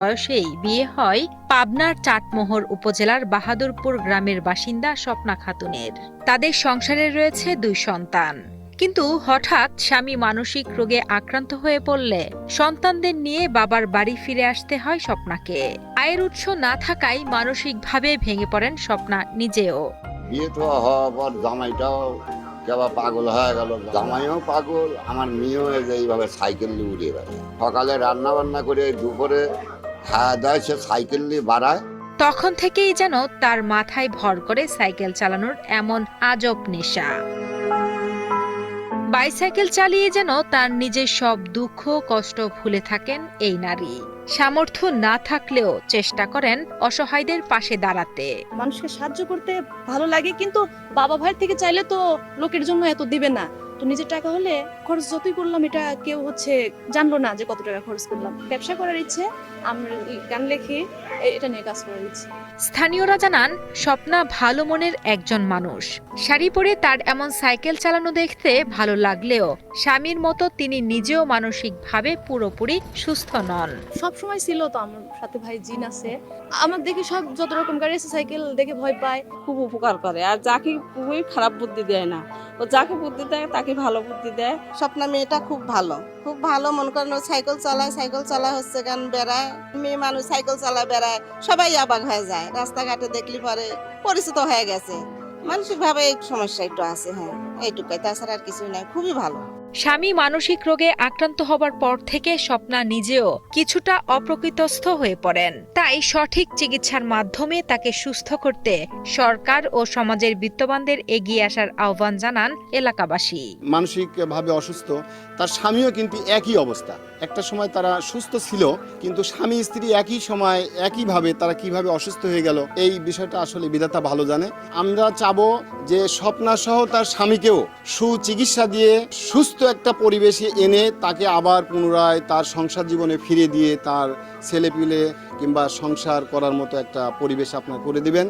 বয়সেই বিয়ে হয় পাবনার চাটমোহর উপজেলার বাহাদুরপুর গ্রামের বাসিন্দা স্বপ্না খাতুনের। তাদের সংসারে রয়েছে 2 সন্তান। কিন্তু হঠাৎ স্বামী মানসিক রোগে আক্রান্ত হয়ে পড়লে সন্তানদের নিয়ে বাবার বাড়ি ফিরে আসতে হয় স্বপ্নাকে। আয়ের উৎস না থাকায় মানসিকভাবে ভেঙে পড়েন স্বপ্না নিজেও। বিয়ে তো হওয়ার পর জামাইটাও কেবা পাগল হয়ে গেল, জামাইও পাগল, আমার মেয়েও এইভাবে সাইকেল নিয়ে উড়িয়ে বেড়ায়। সকালে রান্না বান্না করে দুপুরে খাওয়া দাওয়া সে সাইকেল নিয়ে বাড়ায়। তখন থেকেই যেন তার মাথায় ভর করে সাইকেল চালানোর এমন আজব নেশা। বাইসাইকেল চালিয়ে যেন তার নিজের সব দুঃখ কষ্ট ভুলে থাকেন এই নারী। সামর্থ্য না থাকলেও চেষ্টা করেন অসহায়দের পাশে দাঁড়াতে। মানুষকে সাহায্য করতে ভালো লাগে, কিন্তু বাবা ভাইয়ের থেকে চাইলে তো লোকের জন্য এত দিবে না। তো নিজের টাকা হলে খরচ যতই করলাম, এটা কেউ জানলো না যে কত টাকা খরচ করলাম। ব্যবসা করার ইচ্ছে, আমরা গান লেখি, এটা নিয়ে কাজ করার ইচ্ছে। স্থানীয়রা জানান স্বপ্না ভালো মনের একজন মানুষ। শাড়ি পরে তার এমন সাইকেল চালানো দেখতে ভালো লাগলেও স্বামীর মতো তিনি নিজেও মানসিকভাবে পুরোপুরি সুস্থ নন। সব সময় ছিল তো আমার সাথে ভাই জিন আছে, আমার দেখে সব যত রকম গাড়ি আছে সাইকেল দেখে ভয় পায়। খুব উপকার করে, আর যাকে খুবই খারাপ বুদ্ধি দেয় না, ও যাকে বুদ্ধি দেয় তাকে ভালো বুদ্ধি দেয়। স্বপ্না মেয়েটা খুব ভালো মনে করেন। ও সাইকেল চালায় হচ্ছে গান বেড়ায়, মেয়ে মানুষ সাইকেল চালায় বেড়ায়, সবাই অবাক হয়ে যায়। রাস্তাঘাটে দেখলি পরে পরিচিত হয়ে গেছে। মানসিক ভাবে এই সমস্যা একটু আছে, হ্যাঁ এইটুকাই, তাছাড়া আর কিছুই নাই। খুবই ভালো। স্বামী মানসিক রোগে আক্রান্ত হবার পর থেকে স্বপ্না নিজেও কিছুটা অপ্রকৃতস্থ হয়ে পড়েন। তাই সঠিক চিকিৎসার মাধ্যমে তাকে সুস্থ করতে সরকার ও সমাজের বিত্তবানদের এগিয়ে আসার আহ্বান জানান এলাকাবাসী। মানসিকভাবে অসুস্থ তার স্বামীও কিন্তু একই অবস্থা। একটা সময় তারা সুস্থ ছিল, কিন্তু স্বামী স্ত্রী একই সময় একইভাবে তারা কিভাবে অসুস্থ হয়ে গেল, এই বিষয়টা আসলে বিধাতা ভালো জানে। আমরা চাবো যে স্বপ্না সহ তার স্বামীকেও সুচিকিৎসা দিয়ে সুস্থ একটা পরিবেশে এনে তাকে আবার পুনরায় তার সংসার জীবনে ফিরে দিয়ে তার ছেলেপিলে কিংবা সংসার করার মতো একটা পরিবেশ আপনারা করে দিবেন।